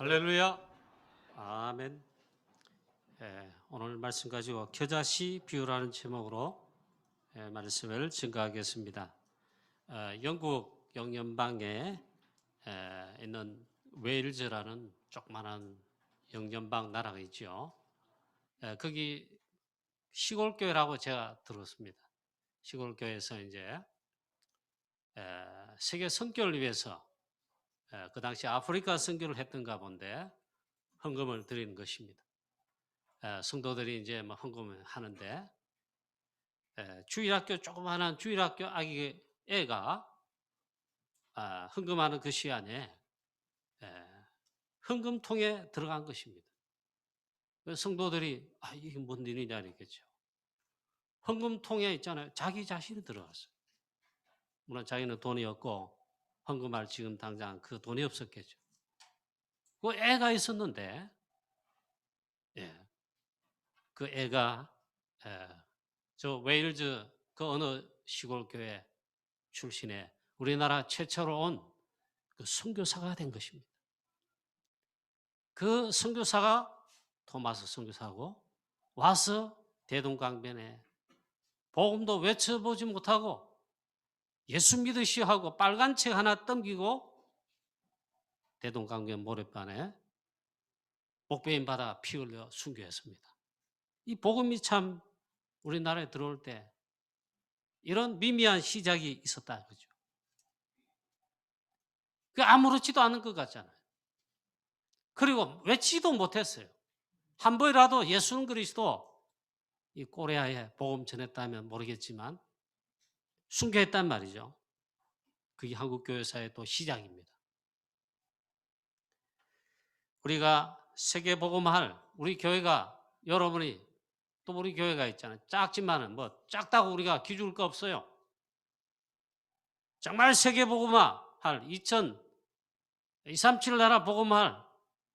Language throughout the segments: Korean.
할렐루야. 아멘. 오늘 말씀 가지고 겨자씨 비유라는 제목으로 말씀을 증거하겠습니다. 영국 영연방에 있는 웨일즈라는 조그마한 영연방 나라가 있죠. 거기 시골 교회라고 제가 들었습니다. 시골 교회에서 이제 세계 선교를 위해서 그 당시 아프리카 선교를 했던가 본데 헌금을 드리는 것입니다. 성도들이 이제 뭐 헌금을 하는데 주일학교 조그마한 주일학교 아기 애가 헌금하는 그 시간에 헌금통에 들어간 것입니다. 성도들이 이게 뭔 일이냐 이랬겠죠. 헌금통에 있잖아요. 자기 자신이 들어갔어요. 물론 자기는 돈이 없고 헌금할 지금 당장 그 돈이 없었겠죠. 그 애가 있었는데 그 애가 저 웨일즈 그 어느 시골 교회 출신의 우리나라 최초로 온 그 선교사가 된 것입니다. 그 선교사가 토마스 선교사고 와서 대동강변에 복음도 외쳐보지 못하고 예수 믿으시오 하고 빨간 책 하나 넘기고 대동강변 모래판에 목베인 바다 피 흘려 순교했습니다. 이 복음이 참 우리나라에 들어올 때 이런 미미한 시작이 있었다 그죠. 그 아무렇지도 않은 것 같잖아요. 그리고 외치지도 못했어요. 한 번이라도 예수는 그리스도 이 코리아에 복음 전했다면 모르겠지만 순교했단 말이죠. 그게 한국교회사의 또 시작입니다. 우리가 세계복음할 우리 교회가 여러분이 또 우리 교회가 있잖아요. 작지만은 뭐 작다고 우리가 기죽을 거 없어요. 정말 세계복음할 237 나라 복음할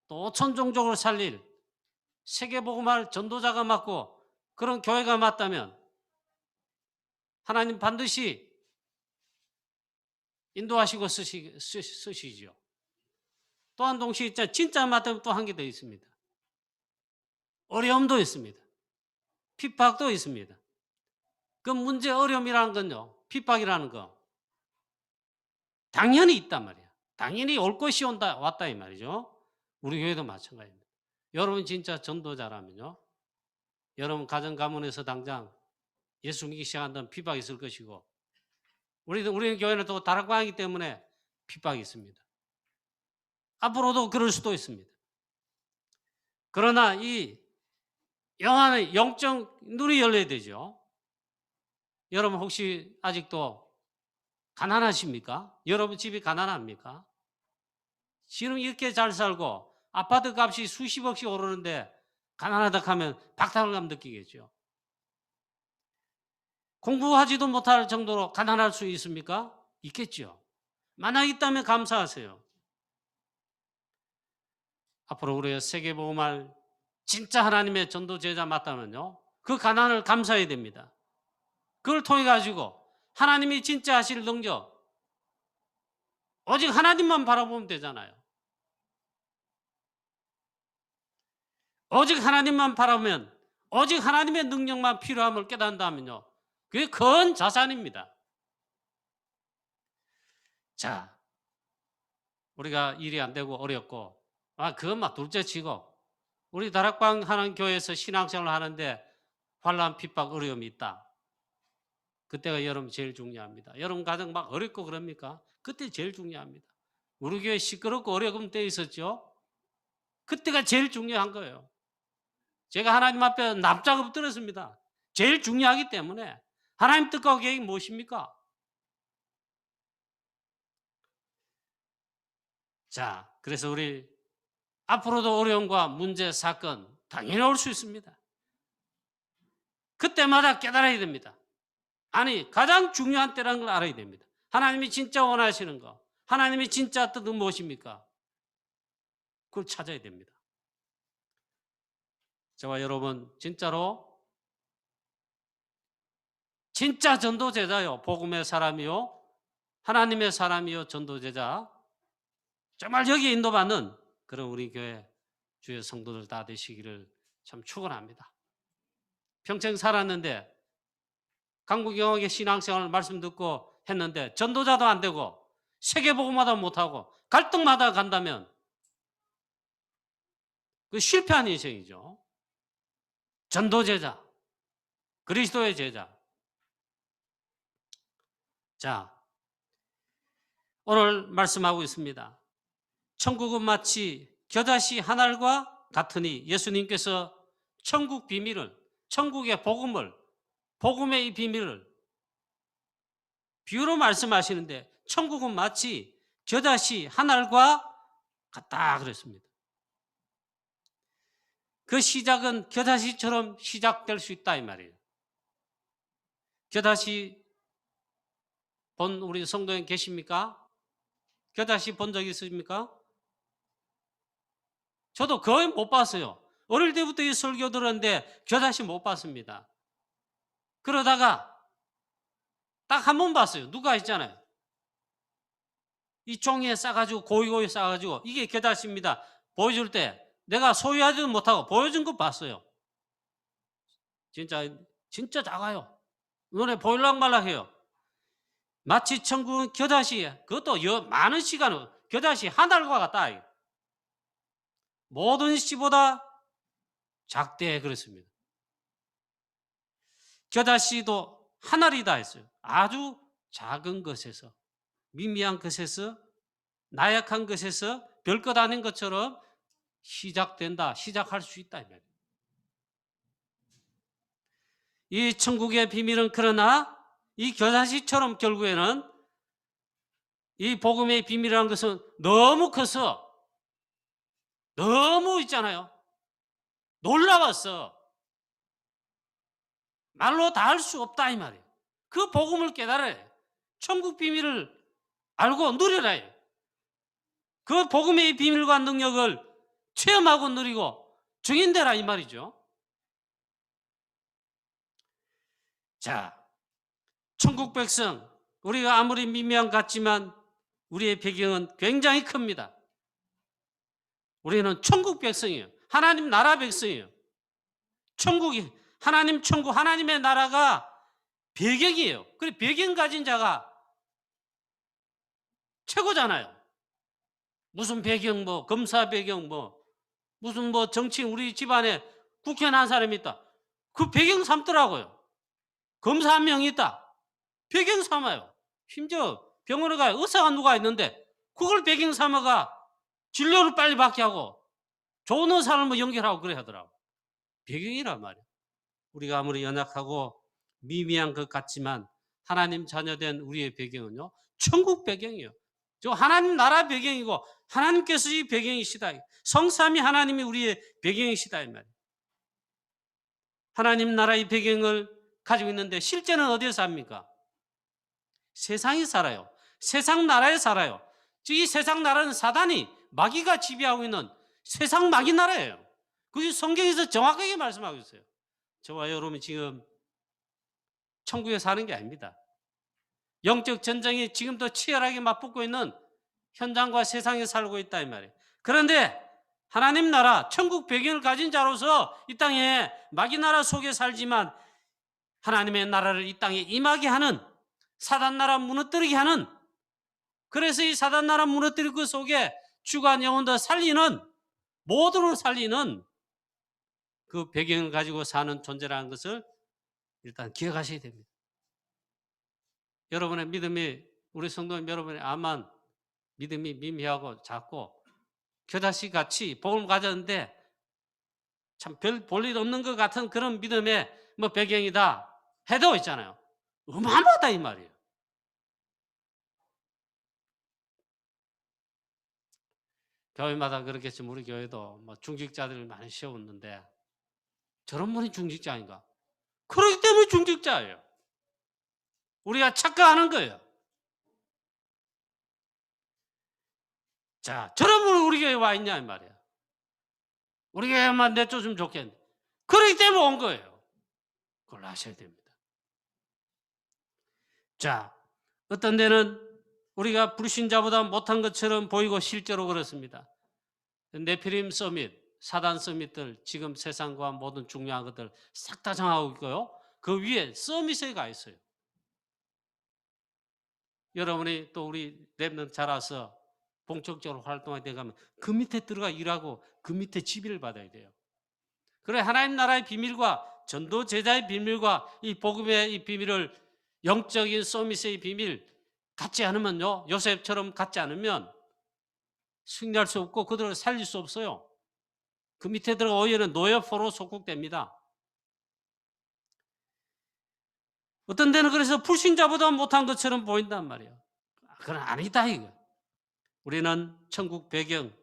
또 5천 종족을 살릴 세계복음할 전도자가 맞고 그런 교회가 맞다면 하나님 반드시 인도하시고 쓰시죠. 또한 동시에 진짜 맞다면 또 한 개 더 있습니다. 어려움도 있습니다. 핍박도 있습니다. 그 문제 어려움이라는 건요. 핍박이라는 거 당연히 있단 말이야. 당연히 올 것이 왔다 이 말이죠. 우리 교회도 마찬가지입니다. 여러분 진짜 전도자라면요. 여러분 가정 가문에서 당장 예수 믿기 시작한다면 핍박이 있을 것이고 우리 교회는 또 다락방이기 때문에 핍박이 있습니다. 앞으로도 그럴 수도 있습니다. 그러나 이 영안의 영적 눈이 열려야 되죠. 여러분 혹시 아직도 가난하십니까? 여러분 집이 가난합니까? 지금 이렇게 잘 살고 아파트 값이 수십억씩 오르는데 가난하다 하면 박탈감 느끼겠죠. 공부하지도 못할 정도로 가난할 수 있습니까? 있겠죠. 만약 있다면 감사하세요. 앞으로 우리가 세계복음할 진짜 하나님의 전도 제자 맞다면요. 그 가난을 감사해야 됩니다. 그걸 통해 가지고 하나님이 진짜 하실 능력 오직 하나님만 바라보면 되잖아요. 오직 하나님만 바라보면 오직 하나님의 능력만 필요함을 깨닫는다면요. 그게 큰 자산입니다. 자, 우리가 일이 안 되고 어렵고 그건 막 둘째치고 우리 다락방 하는 교회에서 신앙생활을 하는데 환난, 핍박, 어려움이 있다. 그때가 여러분 제일 중요합니다. 여러분 가정 막 어렵고 그럽니까? 그때 제일 중요합니다. 우리 교회 시끄럽고 어려운 때 있었죠? 그때가 제일 중요한 거예요. 제가 하나님 앞에 납작업 들었습니다. 제일 중요하기 때문에 하나님 뜻과 계획이 무엇입니까? 자, 그래서 우리 앞으로도 어려움과 문제, 사건 당연히 올 수 있습니다. 그때마다 깨달아야 됩니다. 아니, 가장 중요한 때라는 걸 알아야 됩니다. 하나님이 진짜 원하시는 거, 하나님이 진짜 뜻은 무엇입니까? 그걸 찾아야 됩니다. 저와 여러분 진짜로 진짜 전도제자요. 복음의 사람이요. 하나님의 사람이요. 전도제자. 정말 여기에 인도받는 그런 우리 교회 주의 성도들 다 되시기를 참 축원합니다. 평생 살았는데 강구경학의 신앙생활 말씀 듣고 했는데 전도자도 안 되고 세계복음마다 못하고 갈등마다 간다면 그 실패한 인생이죠. 전도제자, 그리스도의 제자. 자, 오늘 말씀하고 있습니다. 천국은 마치 겨자씨 한 알과 같으니 예수님께서 천국 비밀을, 천국의 복음을, 복음의 이 비밀을 비유로 말씀하시는데 천국은 마치 겨자씨 한 알과 같다 그랬습니다. 그 시작은 겨자씨처럼 시작될 수 있다 이 말이에요. 겨자씨 본 우리 성도님 계십니까? 겨자씨 본 적 있으십니까? 저도 거의 못 봤어요. 어릴 때부터 이 설교 들었는데 겨자씨 못 봤습니다. 그러다가 딱 한 번 봤어요. 누가 있잖아요. 이 종이에 싸가지고 고이고이 싸가지고 이게 겨자씨입니다. 보여줄 때 내가 소유하지도 못하고 보여준 거 봤어요. 진짜 작아요. 눈에 보일락말락해요. 마치 천국은 겨자씨, 그것도 많은 시간을 겨자씨 한 알과 같다. 모든 씨보다 작대 그랬습니다. 겨자씨도 한 알이다 했어요. 아주 작은 것에서, 미미한 것에서, 나약한 것에서 별것 아닌 것처럼 시작된다, 시작할 수 있다. 이 천국의 비밀은 그러나 이 겨자씨처럼 결국에는 이 복음의 비밀이라는 것은 너무 커서 너무 있잖아요. 놀라웠어. 말로 다 할 수 없다 이 말이에요. 그 복음을 깨달아야 해요. 천국 비밀을 알고 누려라 해요. 그 복음의 비밀과 능력을 체험하고 누리고 증인되라 이 말이죠. 자, 천국 백성, 우리가 아무리 미미한 것 같지만 우리의 배경은 굉장히 큽니다. 우리는 천국 백성이에요. 하나님 나라 백성이에요. 천국이, 하나님 천국, 하나님의 나라가 배경이에요. 그래, 배경 가진 자가 최고잖아요. 무슨 배경, 검사 배경, 무슨 정치, 우리 집안에 국회의원 한 사람이 있다. 그 배경 삼더라고요. 검사 한 명이 있다. 배경 삼아요. 심지어 병원에 가요. 의사가 누가 있는데 그걸 배경 삼아가 진료를 빨리 받게 하고 좋은 의사를 연결하고 그래 하더라고. 배경이란 말이에요. 우리가 아무리 연약하고 미미한 것 같지만 하나님 자녀된 우리의 배경은요, 천국 배경이에요. 저 하나님 나라 배경이고 하나님께서 이 배경이시다. 성삼위 하나님이 우리의 배경이시다 이 말이에요. 하나님 나라의 배경을 가지고 있는데 실제는 어디에 삽니까? 세상에 살아요. 세상 나라에 살아요. 이 세상 나라는 사단이 마귀가 지배하고 있는 세상 마귀 나라예요. 그게 성경에서 정확하게 말씀하고 있어요. 저와 여러분이 지금 천국에 사는 게 아닙니다. 영적 전쟁이 지금도 치열하게 맞붙고 있는 현장과 세상에 살고 있다 이 말이에요. 그런데 하나님 나라 천국 배경을 가진 자로서 이 땅에 마귀 나라 속에 살지만 하나님의 나라를 이 땅에 임하게 하는, 사단 나라 무너뜨리게 하는, 그래서 이 사단 나라 무너뜨리고 그 속에 주간 영혼도 살리는, 모두를 살리는 그 배경을 가지고 사는 존재라는 것을 일단 기억하셔야 됩니다. 여러분의 믿음이, 우리 성도님 여러분의 아만 믿음이 미미하고 작고 겨자씨 같이 복음을 가졌는데 참 별 볼 일 없는 것 같은 그런 믿음의 배경이다 해도 있잖아요. 어마어마하다 이 말이에요. 교회마다 그렇겠지만 우리 교회도 중직자들을 많이 세웠는데 저런 분이 중직자인가? 그렇기 때문에 중직자예요. 우리가 착각하는 거예요. 자, 저런 분이 우리 교회에 와 있냐 이 말이에요. 우리 교회만 내쫓으면 좋겠는데 그렇기 때문에 온 거예요. 그걸 아셔야 됩니다. 자, 어떤 데는 우리가 불신자보다 못한 것처럼 보이고 실제로 그렇습니다. 네피림 서밋, 사단 서밋들 지금 세상과 모든 중요한 것들 싹 다 정하고 있고요. 그 위에 서밋에 가 있어요. 여러분이 또 우리 랩넌트 자라서 본격적으로 활동하게 되가면 그 밑에 들어가 일하고 그 밑에 지비를 받아야 돼요. 그래 하나님 나라의 비밀과 전도 제자의 비밀과 이 복음의 이 비밀을 영적인 서밋의 비밀 갖지 않으면요. 요셉처럼 갖지 않으면 승리할 수 없고 그들을 살릴 수 없어요. 그 밑에 들어가 오히려 노예포로 속국됩니다. 어떤 데는 그래서 불신자보다 못한 것처럼 보인단 말이에요. 그건 아니다 이거. 우리는 천국 배경,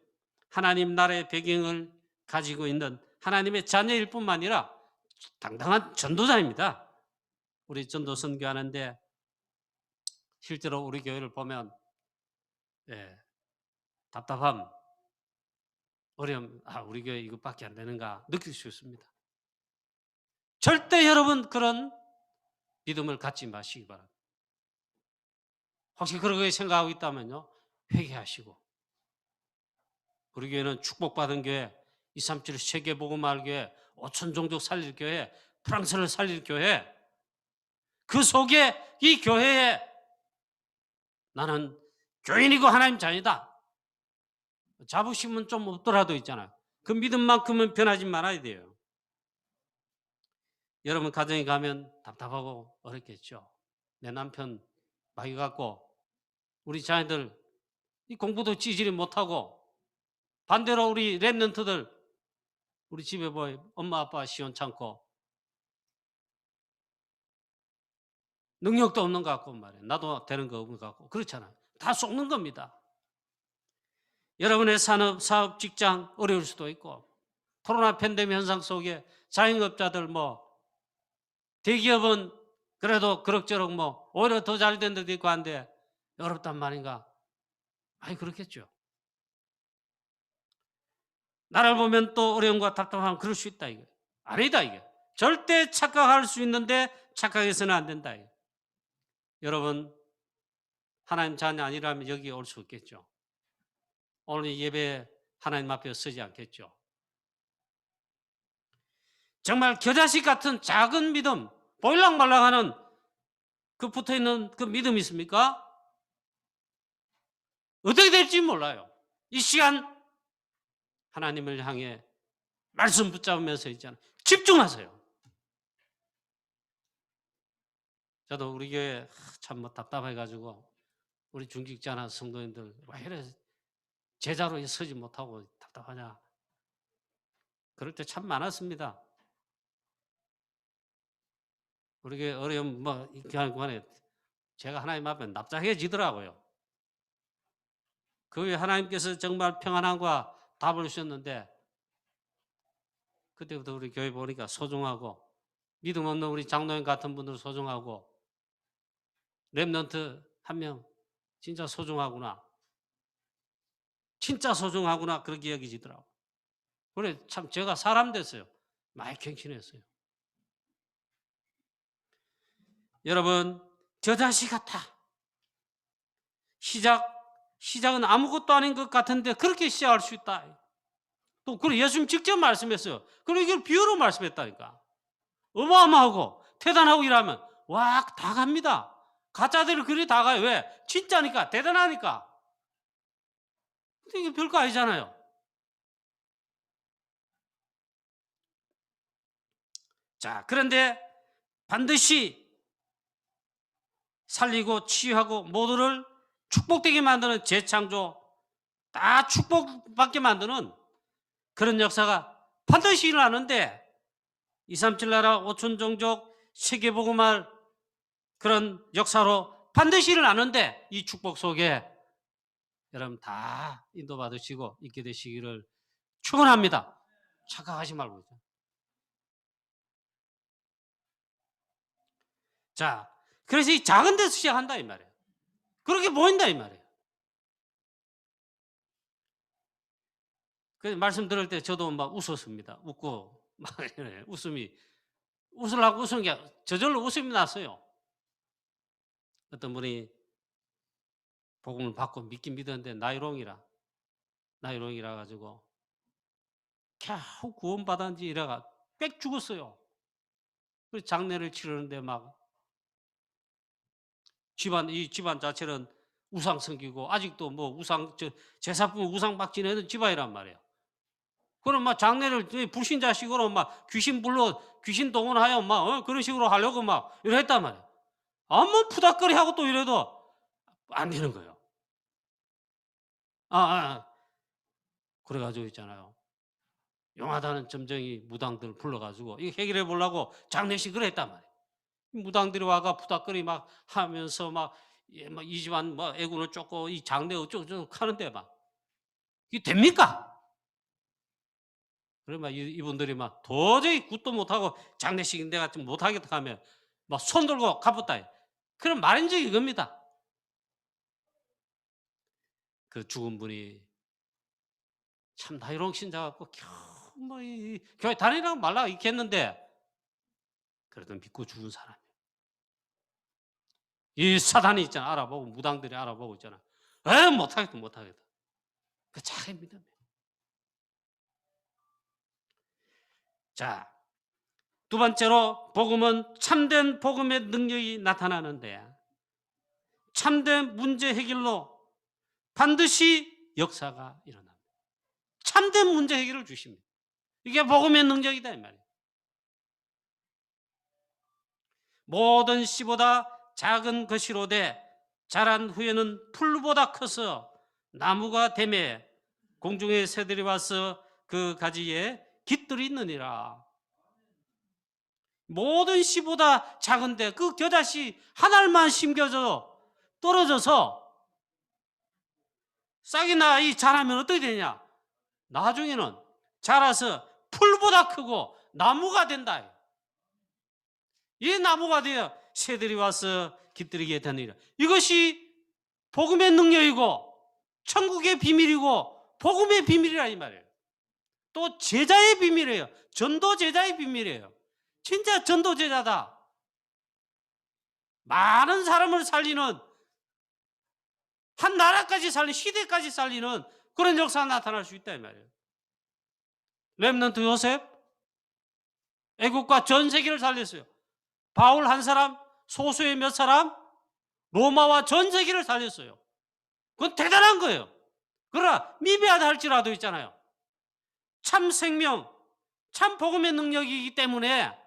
하나님 나라의 배경을 가지고 있는 하나님의 자녀일 뿐만 아니라 당당한 전도자입니다. 우리 전도 선교하는데 실제로 우리 교회를 보면 답답함, 어려움, 우리 교회 이것밖에 안 되는가 느낄 수 있습니다. 절대 여러분 그런 믿음을 갖지 마시기 바랍니다. 혹시 그렇게 생각하고 있다면요. 회개하시고 우리 교회는 축복받은 교회, 237 세계복음화할 교회, 5천 종족 살릴 교회, 프랑스를 살릴 교회 그 속에 이 교회에 나는 교인이고 하나님 자녀다. 자부심은 좀 없더라도 있잖아요. 그 믿음만큼은 변하지 말아야 돼요. 여러분 가정에 가면 답답하고 어렵겠죠. 내 남편 마귀 같고 우리 자녀들 이 공부도 찌질이 못하고 반대로 우리 랩런트들 우리 집에 뭐 엄마 아빠 시원찮고 능력도 없는 것 같고 말이에요. 나도 되는 거 없는 것 같고 그렇잖아요. 다 속는 겁니다. 여러분의 산업, 사업, 직장 어려울 수도 있고 코로나 팬데믹 현상 속에 자영업자들 대기업은 그래도 그럭저럭 오히려 더 잘 된 데도 있고 한데 어렵단 말인가? 그렇겠죠. 나를 보면 또 어려움과 답답함 그럴 수 있다 이거. 아니다 이게. 절대 착각할 수 있는데 착각해서는 안 된다 이거. 여러분 하나님 자녀 아니라면 여기 올 수 없겠죠. 오늘 예배 하나님 앞에 서지 않겠죠. 정말 겨자식 같은 작은 믿음, 보일랑말랑하는 그 붙어있는 그 믿음이 있습니까? 어떻게 될지 몰라요. 이 시간 하나님을 향해 말씀 붙잡으면서 있잖아요. 집중하세요. 저도 우리 교회 참 답답해가지고 우리 중직자나 성도님들 왜 이래 제자로 서지 못하고 답답하냐. 그럴 때 참 많았습니다. 우리 교회 어려움 이렇게 하는 동안에 제가 하나님 앞에 납작해지더라고요. 그 후에 하나님께서 정말 평안함과 답을 주셨는데 그때부터 우리 교회 보니까 소중하고 믿음 없는 우리 장로님 같은 분들 소중하고 랩런트 한 명 진짜 소중하구나. 진짜 소중하구나 그렇게 여기지더라고. 그래 참 제가 사람 됐어요. 많이 갱신했어요. 여러분 저자식 같아. 시작은 아무것도 아닌 것 같은데 그렇게 시작할 수 있다. 또 그래 예수님 직접 말씀했어요. 그리고 이걸 비유로 말씀했다니까. 어마어마하고 대단하고 일하면 와 다 갑니다. 가짜들을 그리 다 가요. 왜? 진짜니까 대단하니까. 근데 이게 별거 아니잖아요. 자 그런데 반드시 살리고 치유하고 모두를 축복되게 만드는 재창조 다 축복받게 만드는 그런 역사가 반드시 일어나는데 237 나라 5천 종족 세계복음할 그런 역사로 반드시 일어나는데 이 축복 속에 여러분 다 인도받으시고 있게 되시기를 축원합니다. 착각하지 말고. 자, 그래서 이 작은 데서 시작한다 이 말이에요. 그렇게 보인다 이 말이에요. 그래서 말씀 들을 때 저도 막 웃었습니다. 웃고 막 웃으려고 웃은 게 저절로 웃음이 났어요. 어떤 분이 복음을 받고 믿긴 믿었는데 나이롱이라 가지고 겨우 구원받았는지 이래가 빽 죽었어요. 그래서 장례를 치르는데 막 이 집안 자체는 우상 섬기고 아직도 뭐 제사품 우상 막 지내는 집안이란 말이에요. 그럼 막 장례를 불신자식으로 막 귀신 동원하여 막 그런 식으로 하려고 막 이래 했단 말이에요. 아무 푸닥거리 하고 또 이래도 안 되는 거예요. 아, 아, 아. 그래가지고 있잖아요. 용하다는 점쟁이 무당들 불러가지고 이거 해결해 보려고 장례식을 했단 말이에요. 무당들이 와가 푸닥거리 막 하면서 막 이 집안 뭐 애군을 쫓고 이 장례 어쩌고저쩌고 하는데 막 이게 됩니까? 그래 막 이분들이 막 도저히 굿도 못하고 장례식 내가 좀 못하겠다 하면 막 손 들고 가붙다. 그런 말인지 이겁니다. 그 죽은 분이 참 나이로운 신자 같고 겨우 뭐 이 교회 다니라고 말라 있겠는데 그래도 믿고 죽은 사람. 이 사단이 있잖아. 알아보고 무당들이 알아보고 있잖아. 못하겠다 못하겠다. 그 자기 믿음이에요. 자, 두 번째로 복음은 참된 복음의 능력이 나타나는데 참된 문제 해결로 반드시 역사가 일어납니다. 참된 문제 해결을 주십니다. 이게 복음의 능력이다 이 말이에요. 모든 씨보다 작은 것이로되 자란 후에는 풀보다 커서 나무가 되매 공중의 새들이 와서 그 가지에 깃들이 있느니라. 모든 씨보다 작은데 그 겨자씨 한 알만 심겨져 떨어져서 싹이 나 자라면 어떻게 되냐? 나중에는 자라서 풀보다 크고 나무가 된다. 이 나무가 되어 새들이 와서 깃들이게 되느니라. 이것이 복음의 능력이고 천국의 비밀이고 복음의 비밀이라 이 말이에요. 또 제자의 비밀이에요. 전도 제자의 비밀이에요. 진짜 전도 제자다. 많은 사람을 살리는 한 나라까지 살리는 시대까지 살리는 그런 역사가 나타날 수 있다 이 말이에요. 렘넌트 요셉 애국과 전 세계를 살렸어요. 바울 한 사람, 소수의 몇 사람, 로마와 전 세계를 살렸어요. 그건 대단한 거예요. 그러나 미비하다 할지라도 있잖아요. 참 생명, 참 복음의 능력이기 때문에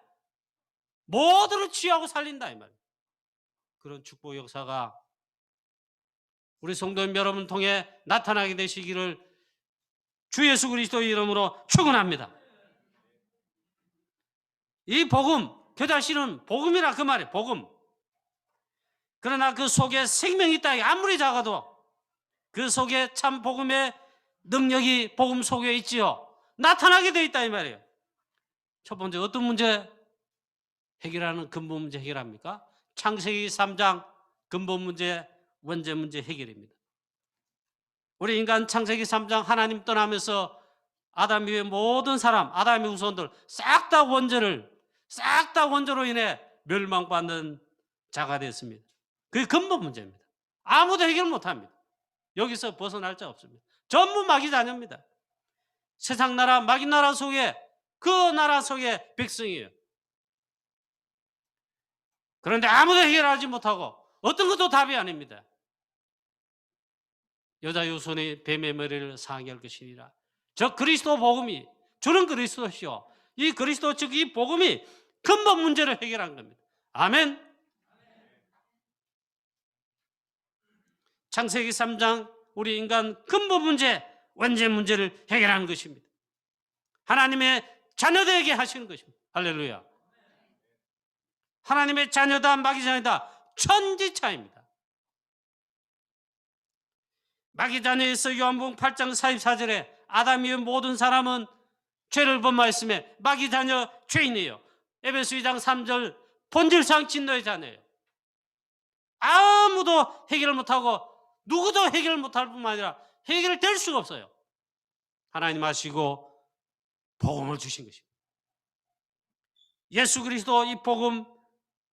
모두를 취하고 살린다 이 말이에요. 그런 축복 역사가 우리 성도님 여러분 통해 나타나게 되시기를 주 예수 그리스도의 이름으로 축원합니다. 이 복음, 겨자씨는 복음이라 그 말이에요. 복음. 그러나 그 속에 생명이 있다. 아무리 작아도 그 속에 참 복음의 능력이 복음 속에 있지요. 나타나게 되어 있다 이 말이에요. 첫 번째 어떤 문제 해결하는 근본 문제 해결합니까? 창세기 3장 근본 문제, 원죄 문제 해결입니다. 우리 인간 창세기 3장 하나님 떠나면서 아담 이후의 모든 사람, 아담의 후손들 싹 다 원죄로 인해 멸망받는 자가 됐습니다. 그게 근본 문제입니다. 아무도 해결 못합니다. 여기서 벗어날 자 없습니다. 전부 마귀 자녀입니다. 세상 나라, 마귀 나라 속에 그 나라 속의 백성이에요. 그런데 아무도 해결하지 못하고 어떤 것도 답이 아닙니다. 여자 유손이 뱀의 머리를 상하게 할 것이니라. 저 그리스도 복음이 주는 그리스도시요. 이 그리스도 즉 이 복음이 근본 문제를 해결한 겁니다. 아멘. 창세기 3장 우리 인간 근본 문제, 원죄 문제를 해결하는 것입니다. 하나님의 자녀되게 하시는 것입니다. 할렐루야. 하나님의 자녀다 마귀 자녀다 천지차입니다. 마귀 자녀에서 요한복음 8장 44절에 아담 이후 모든 사람은 죄를 범하였으며 마귀 자녀 죄인이에요. 에베소 2장 3절 본질상 진노의 자녀예요. 아무도 해결을 못하고 누구도 해결을 못할 뿐만 아니라 해결될 수가 없어요. 하나님 하시고 복음을 주신 것입니다. 예수 그리스도 이 복음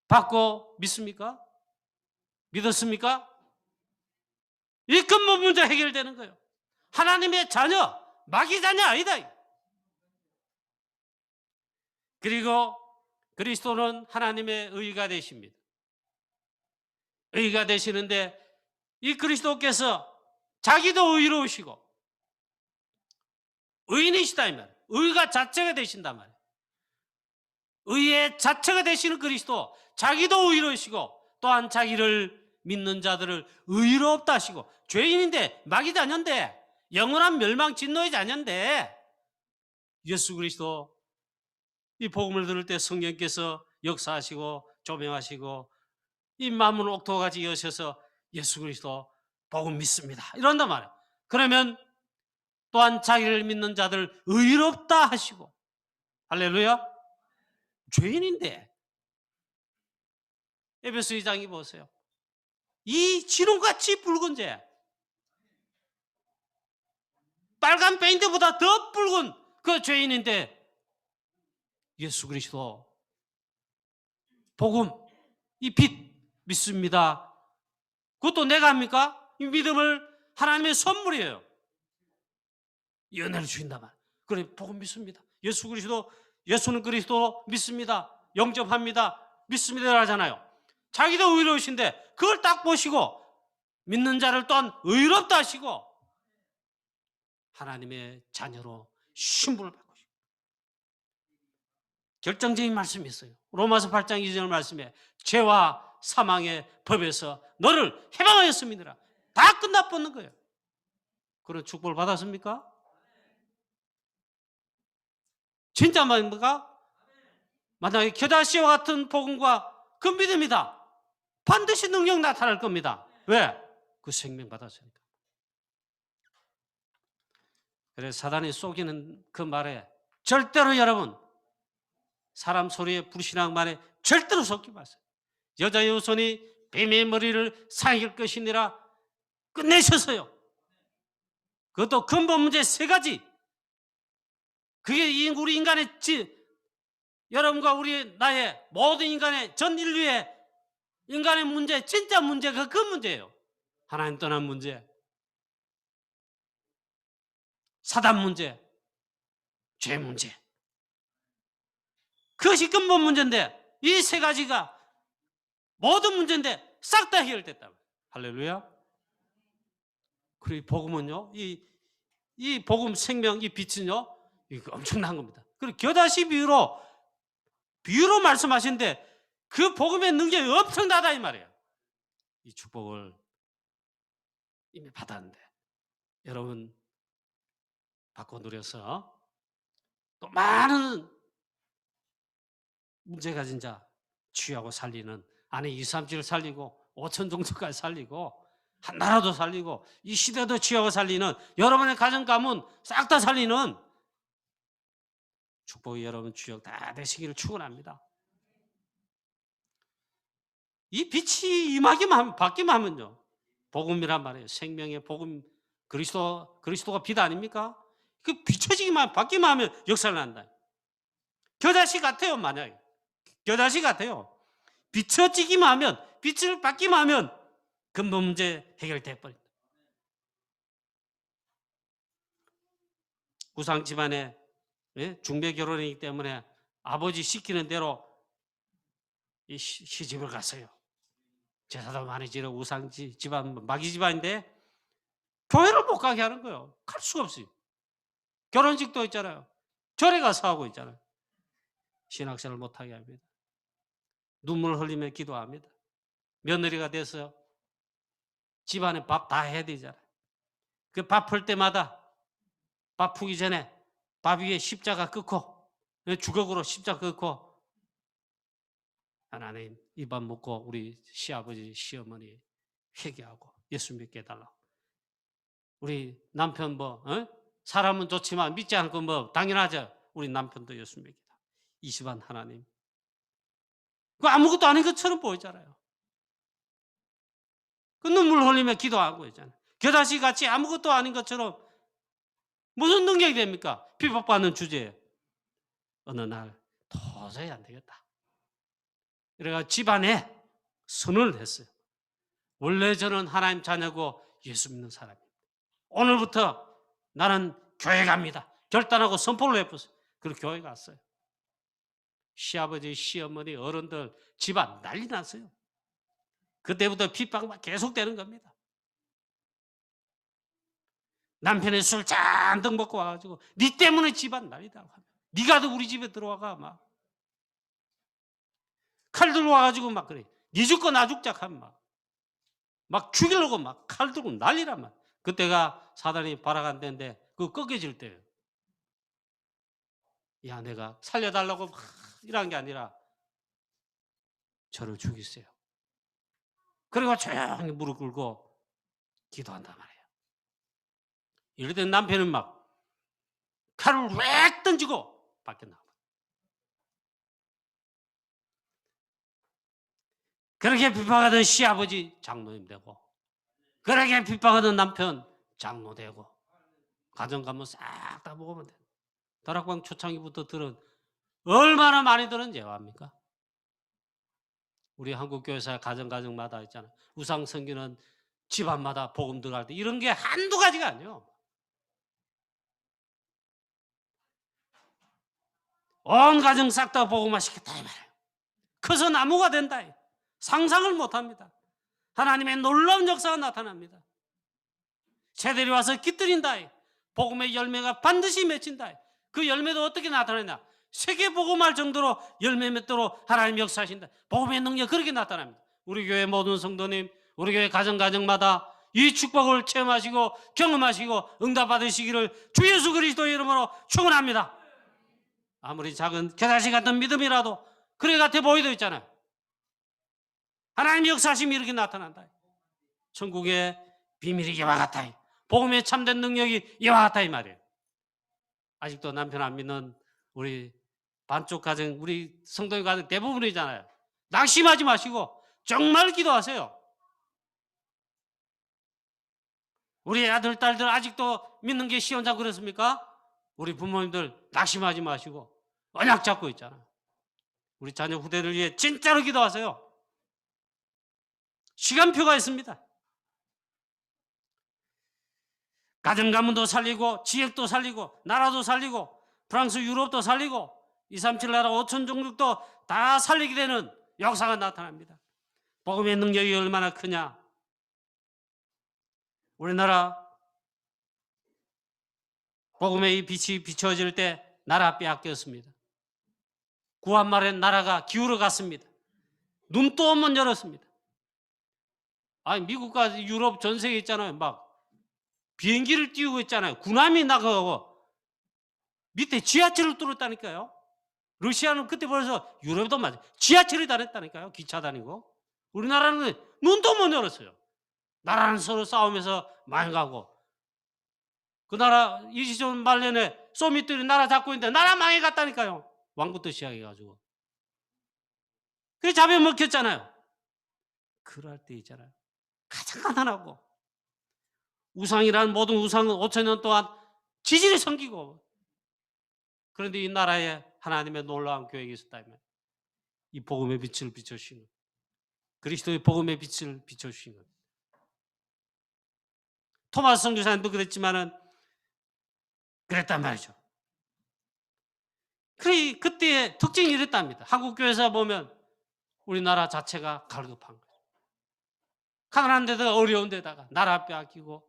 받고 믿습니까? 믿었습니까? 이 근본 문제 해결되는 거예요. 하나님의 자녀, 마귀 자녀 아니다. 그리고 그리스도는 하나님의 의가 되십니다. 의가 되시는데 이 그리스도께서 자기도 의로우시고 의인이시다 이 말이에요. 의가 자체가 되신단 말이에요. 의의 자체가 되시는 그리스도, 자기도 의로우시고 또한 자기를 믿는 자들을 의롭다 하시고, 죄인인데 마귀 자녀인데 영원한 멸망 진노의 자녀인데 예수 그리스도 이 복음을 들을 때 성령께서 역사하시고 조명하시고 이 마음을 옥토같이 여셔서 예수 그리스도 복음 믿습니다 이런단 말이에요. 그러면 또한 자기를 믿는 자들 의롭다 하시고, 할렐루야. 죄인인데 에베소 2장이 보세요. 이 지름같이 붉은 죄, 빨간 페인트보다 더 붉은 그 죄인인데 예수 그리스도 복음, 이 빛 믿습니다. 그것도 내가 합니까? 이 믿음을 하나님의 선물이에요. 이 은혜를 주신다 말. 그래 복음 믿습니다. 예수 그리스도, 예수는 그리스도 믿습니다. 영접합니다. 믿습니다 하잖아요. 자기도 의로우신데 그걸 딱 보시고 믿는 자를 또한 의롭다 하시고 하나님의 자녀로 신분을 받고 싶어요. 결정적인 말씀이 있어요. 로마서 8장 2절 말씀에 죄와 사망의 법에서 너를 해방하였습니다. 다 끝나버는 거예요. 그런 축복을 받았습니까? 진짜 말입니까? 만약에 겨자씨와 같은 복음과 그 믿음이다, 반드시 능력 나타날 겁니다. 왜? 그 생명 받았으니까. 그래서 사단이 속이는 그 말에 절대로 여러분, 사람 소리에 불신앙 말에 절대로 속지 마세요. 여자의 후손이 뱀의 머리를 상일 것이니라 끝내셨어요. 그것도 근본 문제 세 가지. 그게 우리 인간의 여러분과 우리 나의 모든 인간의 전 인류의 인간의 문제, 진짜 문제가 그 문제예요. 하나님 떠난 문제, 사단 문제, 죄 문제. 그것이 근본 문제인데 이 세 가지가 모든 문제인데 싹 다 해결됐다. 할렐루야. 그리고 복음은요, 이 복음 생명, 이 빛은요, 이거 엄청난 겁니다. 그리고 겨자씨 비유로 말씀하시는데 그 복음의 능력이 엄청나다 이 말이에요. 이 축복을 이미 받았는데 여러분 받고 누려서 또 많은 문제 가진 자 취하고 살리는, 안에 2, 3질 살리고 5천 종족까지 살리고 한 나라도 살리고 이 시대도 취하고 살리는, 여러분의 가정 가문 싹 다 살리는 축복이 여러분 주역 다 되시기를 축원합니다. 이 빛이 임하기만 하면, 받기만 하면요, 복음이란 말이에요. 생명의 복음, 그리스도가 빛 아닙니까? 그 비춰지기만 하면, 받기만 하면 역사를 난다. 겨자씨 같아요. 만약에 겨자씨 같아요. 비춰지기만 하면, 빛을 받기만 하면 근본 문제 해결돼 버린다. 우상 집안에 중매 결혼이기 때문에 아버지 시키는 대로 이 시집을 갔어요. 제사도 많이 지르 우상 집안, 마귀 집안인데 교회를 못 가게 하는 거예요. 갈 수가 없어요. 결혼식도 있잖아요. 절에 가서 하고 있잖아요. 신학생을 못하게 합니다. 눈물 흘리며 기도합니다. 며느리가 돼서 집안에 밥 다 해야 되잖아요. 그 밥 풀 때마다 밥 푸기 전에 밥 위에 십자가 끊고, 주걱으로 십자가 끊고, 하나님 이 밥 먹고 우리 시아버지 시어머니 회개하고 예수 믿게 해달라고. 우리 남편 사람은 좋지만 믿지 않고 당연하죠. 우리 남편도 예수 믿겠다. 이 집안 하나님, 그 아무것도 아닌 것처럼 보이잖아요. 그 눈물 흘리며 기도하고 있잖아요. 겨자씨 같이 아무것도 아닌 것처럼 무슨 능력이 됩니까? 비법받는 주제에 어느 날 도저히 안 되겠다. 그래가 집안에 선언을 했어요. 원래 저는 하나님 자녀고 예수 믿는 사람입니다. 오늘부터 나는 교회 갑니다. 결단하고 선포를 해봤어요. 그리고 교회 갔어요. 시아버지, 시어머니, 어른들 집안 난리 났어요. 그때부터 핍박만 계속되는 겁니다. 남편이 술 잔뜩 먹고 와가지고 니 때문에 집안 난리다. 니가 더 우리 집에 들어와가 막 칼 들고 와가지고 막 그래. 니 죽고 나 죽자 하면 막 죽이려고 막 칼 들고 난리란 말. 그때가 사단이 발악한 때인데 그거 꺾여질 때예요. 야, 내가 살려달라고 막 이런 게 아니라 저를 죽이세요. 그리고 조용히 무릎 꿇고 기도한단 말이에요. 이럴 때 남편은 막 칼을 웩 던지고 밖에 나가. 그렇게 비판하던 시아버지 장로님 되고, 그렇게 비판하던 남편 장로 되고, 가정 가면 싹 다 먹으면 돼. 다락방 초창기부터 들은 얼마나 많이 들은 예화입니까? 우리 한국 교회사 가정마다 있잖아요. 우상 섬기는 집안마다 복음 들어갈 때 이런 게 한두 가지가 아니에요. 온 가정 싹 다 복음화 시켰다 이 말이에요. 커서 나무가 된다. 상상을 못합니다. 하나님의 놀라운 역사가 나타납니다. 새들이 와서 깃들인다. 복음의 열매가 반드시 맺힌다. 그 열매도 어떻게 나타나냐? 세계 복음할 정도로 열매 맺도록 하나님 역사하신다. 복음의 능력 그렇게 나타납니다. 우리 교회 모든 성도님, 우리 교회 가정마다 이 축복을 체험하시고 경험하시고 응답받으시기를 주 예수 그리스도의 이름으로 축원합니다. 아무리 작은 겨자씨 같은 믿음이라도 그래 같아 보이도 있잖아요. 하나님 역사하심이 이렇게 나타난다. 천국의 비밀이 이와 같다. 복음의 참된 능력이 이와 같다 이 말이에요. 아직도 남편 안 믿는 우리 반쪽 가정, 우리 성도의 가정 대부분이잖아요. 낙심하지 마시고 정말 기도하세요. 우리 아들, 딸들 아직도 믿는 게 시원하고 그렇습니까? 우리 부모님들 낙심하지 마시고 언약 잡고 있잖아요. 우리 자녀 후대를 위해 진짜로 기도하세요. 시간표가 있습니다. 가정 가문도 살리고 지역도 살리고 나라도 살리고 프랑스 유럽도 살리고 237 나라 5천 종족도 다 살리게 되는 역사가 나타납니다. 복음의 능력이 얼마나 크냐. 우리나라 복음의 이 빛이 비춰질 때 나라 빼앗겼습니다. 구한말에 나라가 기울어 갔습니다. 눈도 한번 열었습니다. 아니 미국과 유럽 전 세계 있잖아요. 막 비행기를 띄우고 있잖아요. 군함이 나가고 밑에 지하철을 뚫었다니까요. 러시아는 그때 벌써 유럽도 맞아 지하철이 다녔다니까요. 기차 다니고. 우리나라는 눈도 못 열었어요. 나라는 서로 싸우면서 망해가고. 그 나라 이시전 말년에 소미들이 나라 잡고 있는데 나라 망해갔다니까요. 왕부터 시작해가지고. 그게 잡아먹혔잖아요. 그럴 때 있잖아요. 가장 간단하고 우상이라는 모든 우상은 5천 년 동안 지질이 섬기고 그런데 이 나라에 하나님의 놀라운 계획이 있었다면 이 복음의 빛을 비춰주시는 그리스도의 복음의 빛을 비춰주시는 것. 토마스 선교사님도 그랬지만은 그랬단 말이죠. 그때의 특징이 이랬답니다. 한국 교회에서 보면 우리나라 자체가 갈급한 거예요. 가난한 데다가 어려운 데다가 나라 빼앗기고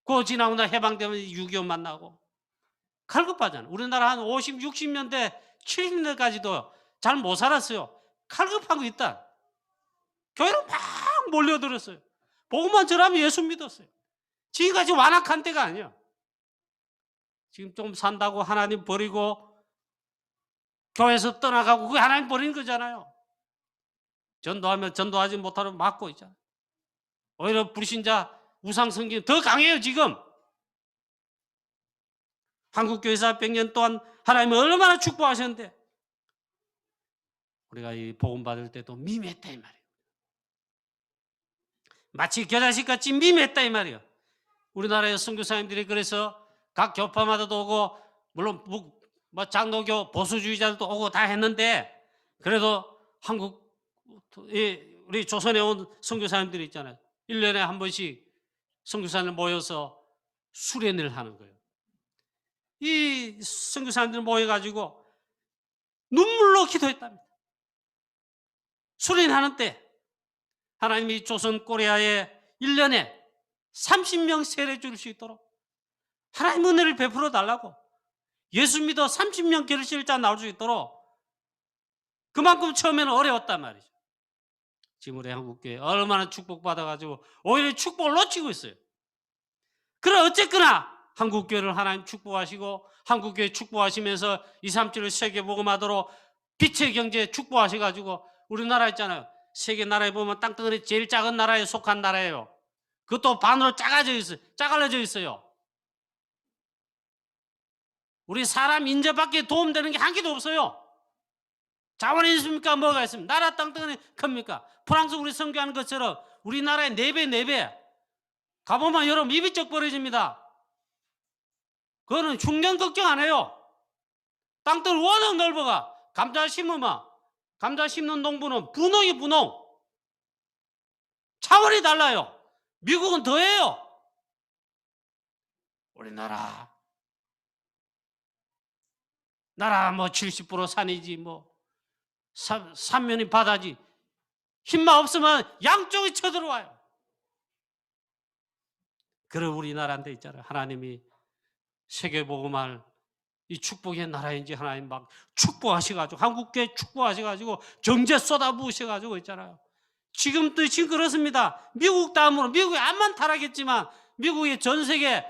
그 지나고 나 해방되면 6.25 만나고 갈급하잖아요. 우리나라 한 50, 60년대, 70년대까지도 잘 못 살았어요. 갈급하고 있다. 교회로 막 몰려들었어요. 복음만 전하면 예수 믿었어요. 지금까지 완악한 때가 아니에요. 지금 좀 산다고 하나님 버리고 교회에서 떠나가고 그게 하나님 버리는 거잖아요. 전도하면 전도하지 못하면 막고 있잖아요. 오히려 불신자 우상 성경 더 강해요 지금. 한국교회사 100년 동안 하나님이 얼마나 축복하셨는데 우리가 이 복음 받을 때도 미미했다 이 말이에요. 마치 겨자씨같이 미미했다 이 말이에요. 우리나라의 선교사님들이 그래서 각 교파마다도 오고 물론 뭐 장로교 보수주의자들도 오고 다 했는데 그래도 한국 우리 조선에 온 선교사님들이 있잖아요. 1년에 한 번씩 선교사님들 모여서 수련을 하는 거예요. 이 선교사님들 모여가지고 눈물로 기도했답니다. 수련하는 때 하나님이 조선 코리아에 1년에 30명 세례 줄 수 있도록 하나님 은혜를 베풀어 달라고, 예수 믿어 30명 결실자 나올 수 있도록 그만큼 처음에는 어려웠단 말이죠. 지금 우리 한국교회 얼마나 축복받아가지고 오히려 축복을 놓치고 있어요. 그래 어쨌거나 한국교회를 하나님 축복하시고 한국교회 축복하시면서 237을 세계복음하도록 빛의 경제 축복하셔가지고 우리나라 있잖아요. 세계 나라에 보면 땅덩어리 제일 작은 나라에 속한 나라예요. 그것도 반으로 짜갈려져 있어요. 우리 사람 인재밖에 도움되는 게 한 개도 없어요. 자원이 있습니까? 뭐가 있습니까? 나라 땅덩어리 큽니까? 프랑스 우리 선교하는 것처럼 우리나라의 4배, 4배. 가보면 여러분 입이 쩍 벌어집니다. 그거는 흉년 걱정 안 해요. 땅덩어리 워낙 넓어가. 감자 심으면, 감자 심는 농부는 분홍이 분홍. 차원이 달라요. 미국은 더해요. 우리나라 뭐 70% 산이지 뭐 삼면이 바다지. 힘만 없으면 양쪽이 쳐들어와요. 그런 우리나라인데 있잖아요. 하나님이 세계복음할 이 축복의 나라인지 하나님 막 축복하셔가지고 한국교회 축복하셔가지고 경제 쏟아부으셔가지고 있잖아요. 지금도 지금 그렇습니다. 미국 다음으로 미국이 암만 타락했지만 미국이 전 세계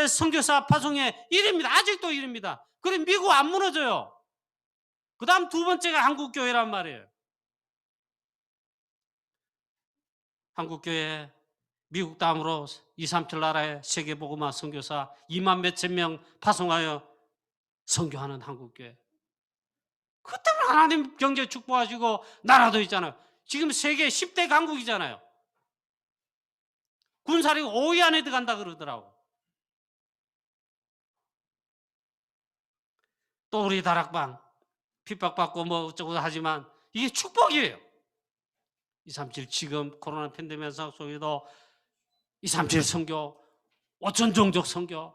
선교사 파송의 1위입니다. 아직도 1위입니다. 그래 미국 안 무너져요. 그 다음 두 번째가 한국교회란 말이에요. 한국교회 미국 다음으로 237 나라의 세계복음화 선교사 2만 몇천 명 파송하여 선교하는 한국교회. 그 때문에 하나님 경제 축복하시고 나라도 있잖아요. 지금 세계 10대 강국이잖아요. 군사력 5위 안에 들어간다 그러더라고. 또 우리 다락방 핍박받고 뭐 어쩌고 하지만 이게 축복이에요. 237 지금 코로나 팬데믹 속에도 237 선교, 5천 종족 선교,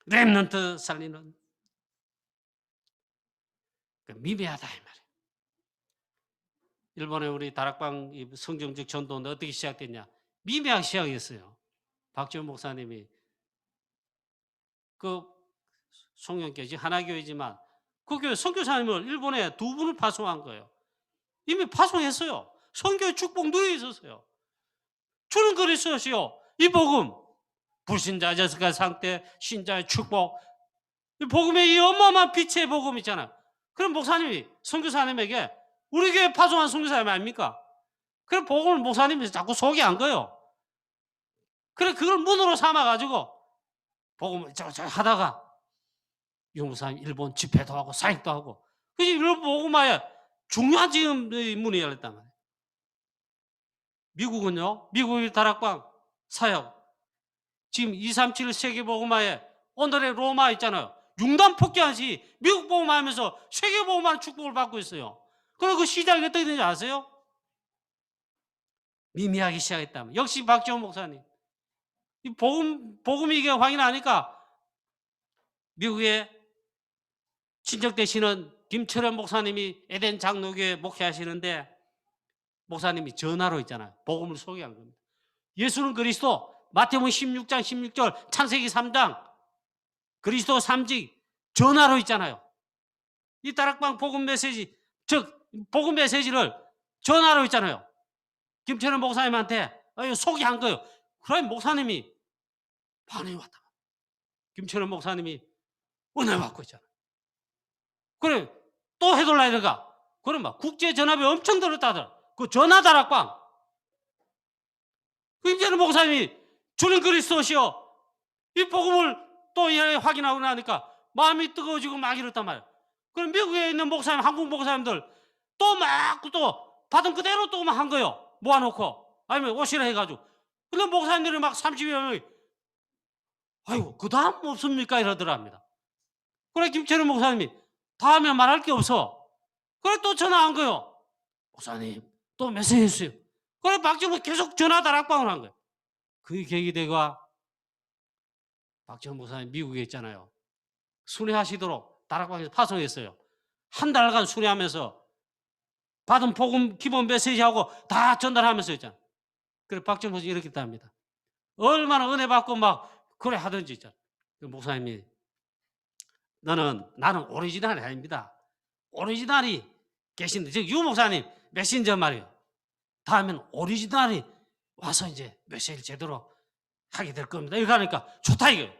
렘넌트 살리는 미미하다 이 말이에요. 일본의 우리 다락방 성경적 전도는 어떻게 시작됐냐? 미미하게 시작했어요. 박지원 목사님이 그 송영교지 하나교회지만 그 교회 선교사님을 일본에 2분을 파송한 거예요. 이미 파송했어요. 선교의 축복 누리고 있었어요. 주는 그리스도시요 이 복음 불신자 저스가 상태 신자의 축복 이 복음의 이 어마어마한 빛의 복음 있잖아요. 그럼 목사님이 선교사님에게 우리 교회 파송한 선교사님 아닙니까? 그래 복음을 목사님이 자꾸 소개한 거예요. 그래 그걸 문으로 삼아가지고 복음을 저 하다가 용사님 일본 집회도 하고 사역도 하고 그래서 일본 복음화에 중요한 지금 문이 열렸단 말이에요. 미국은요, 미국의 다락방 사역 지금 237 세계복음화에 오늘의 로마 있잖아요. 융단 폭격하시 미국 복음화하면서 세계복음화 축복을 받고 있어요. 그리고 그 시작이 어떻게 되는지 아세요? 미미하게 시작했다면 역시 박지원 목사님 이 복음이 이게 확인하니까 미국의 친척 되시는 김철현 목사님이 에덴 장로교회 목회하시는데 목사님이 전화로 있잖아요. 복음을 소개한 겁니다. 예수는 그리스도 마태복음 16장 16절 창세기 3장 그리스도 3직 전화로 있잖아요. 이 다락방 복음 메시지 즉 복음 메시지를 전화로 있잖아요. 김철현 목사님한테 소개한 거예요. 그러면 목사님이 반응이 왔다. 김철현 목사님이 은혜 받고 있잖아요. 그래 또 해달라 이래가 그럼 막 국제전압이 엄청 들었다들 그 전화 다락방 김철현 목사님이 주는 그리스도시요 이 복음을 또 확인하고 나니까 마음이 뜨거워지고 막 이렇단 말이에요. 그럼 미국에 있는 목사님 한국 목사님들 또 막 또 받은 그대로 또 막 한 거예요. 모아놓고 아니면 오시라 해가지고 근데 목사님들이 막 30여 명이 아이고 그 다음 없습니까 이러더랍니다. 그래 김철현 목사님이 다음에 말할 게 없어. 그래 또 전화한 거예요. 목사님 또 메시지 했어요. 그래 박지원 계속 전화 다락방을 한 거예요. 그게 계기되가 박지원 목사님 미국에 있잖아요. 순회하시도록 다락방에서 파송했어요. 한 달간 순회하면서 받은 복음 기본 메시지하고 다 전달하면서 있잖아. 그래 박정호 씨 이렇게 답니다. 얼마나 은혜 받고 막 그래 하든지 있잖아. 그 목사님이 나는 오리지널이 아닙니다. 오리지널이 계신데 즉 유 목사님 메신저 말이에요. 다음엔 오리지널이 와서 이제 메시지를 제대로 하게 될 겁니다. 이렇게 하니까 좋다 이거예요.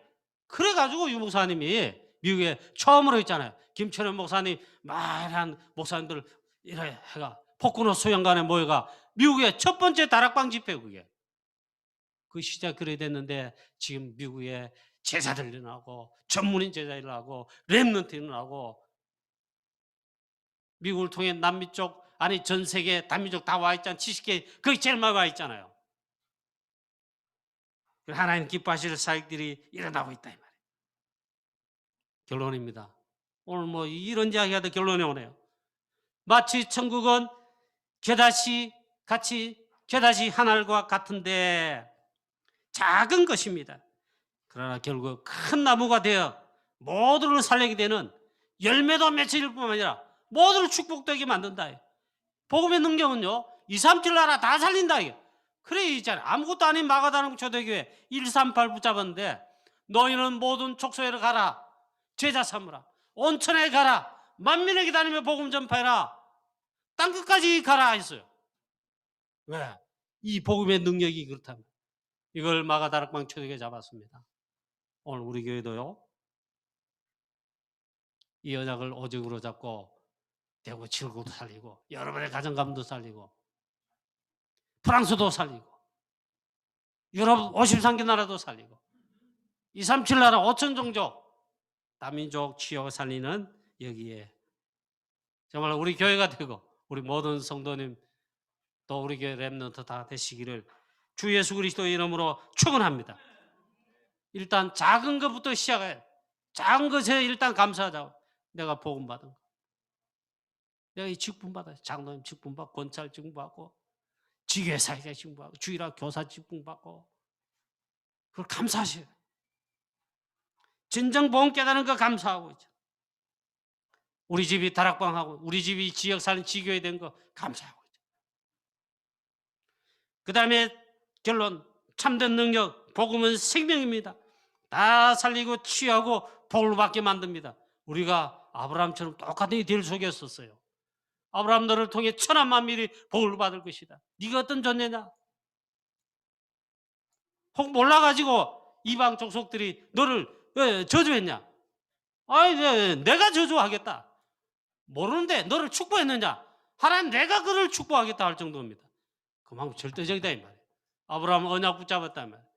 그래가지고 유 목사님이 미국에 처음으로 있잖아요. 김철현 목사님 말한 목사님들 이래 해가 포크노 수영관에 모여가 미국의 첫 번째 다락방 집회 그게. 그 시작 그래 됐는데 지금 미국에 제자들 일어나고 전문인 제자 일어나고 랩런트 일어나고 미국을 통해 남미 쪽 아니 전 세계 남미쪽 다 와 있잖아요. 70개 거기 제일 많이 와 있잖아요. 하나님 기뻐하실 사역들이 일어나고 있다 이 말이에요. 결론입니다. 오늘 뭐 이런 이야기하다 결론이 오네요. 마치 천국은 겨다시 하늘과 같은데 작은 것입니다. 그러나 결국 큰 나무가 되어 모두를 살리게 되는 열매도 맺힐 뿐만 아니라 모두를 축복되게 만든다. 복음의 능력은요 2, 3, 7 나라 다 살린다. 그래 있잖아요. 아무것도 아닌 마가다락 초대교회 138 붙잡았는데 너희는 모든 족속에로 가라. 제자 삼으라. 온천에 가라. 만민에게 다니며 복음 전파해라. 땅끝까지 가라 했어요. 왜? 이 복음의 능력이 그렇다면 이걸 마가다락방 초대교회 잡았습니다. 오늘 우리 교회도요 이 언약을 오직으로 잡고 대구 7구도 살리고 여러분의 가정감도 살리고 프랑스도 살리고 유럽 53개 나라도 살리고 2, 3, 7 나라 5천 종족 다민족 취역을 살리는 여기에 정말 우리 교회가 되고 우리 모든 성도님 또 우리 교회 랩런트 다 되시기를 주 예수 그리스도의 이름으로 축원합니다. 일단 작은 것부터 시작해요. 작은 것에 일단 감사하자고. 내가 복음 받은 거. 내가 이 직분 받았어요. 장로님 직분 받고 권찰 직분 받고 지교회 사회자 직분 받고 주일학 교사 직분 받고 그걸 감사하셔요. 진정 복음 깨달은 거 감사하고 있죠. 우리 집이 다락방하고 우리 집이 지역 살린 지교회 된 거 감사하고 있죠. 그 다음에 결론 참된 능력 복음은 생명입니다. 다 살리고 치유하고 복을 받게 만듭니다. 우리가 아브라함처럼 똑같은 이 딜 속였었어요. 아브라함 너를 통해 천한 만민이 복을 받을 것이다. 네가 어떤 존재냐? 혹 몰라가지고 이방 족속들이 너를 왜 저주했냐? 아니 내가 저주하겠다. 모르는데 너를 축복했느냐? 하나님 내가 그를 축복하겠다 할 정도입니다. 그만큼 절대적이다 이 말이에요. 아브라함은 언약 붙잡았다 이 말이에요.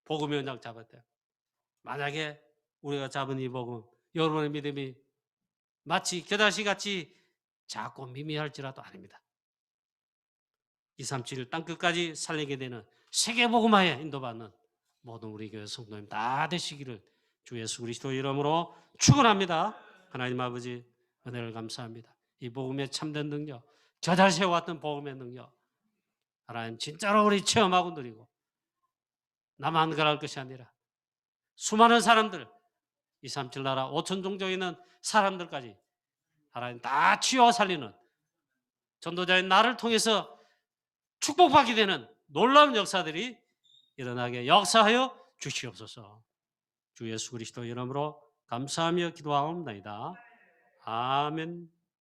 복음의 언약 잡았다. 만약에 우리가 잡은 이 복음 여러분의 믿음이 마치 겨다시 같이 작고 미미할지라도 아닙니다. 2, 3, 7일 땅끝까지 살리게 되는 세계복음화에 인도받는 모든 우리 교회 성도님 다 되시기를 주 예수 그리스도 이름으로 축원합니다. 하나님 아버지 은혜를 감사합니다. 이 복음의 참된 능력 저잘 세워왔던 복음의 능력 하나님 진짜로 우리 체험하고 누리고 나만 그럴 것이 아니라 수많은 사람들 2, 3, 7 나라 5천 종족 있는 사람들까지 하나님 다 치유와 살리는 전도자인 나를 통해서 축복받게 되는 놀라운 역사들이 일어나게 역사하여 주시옵소서. 주 예수 그리스도 이름으로 감사하며 기도하옵나이다. 아멘.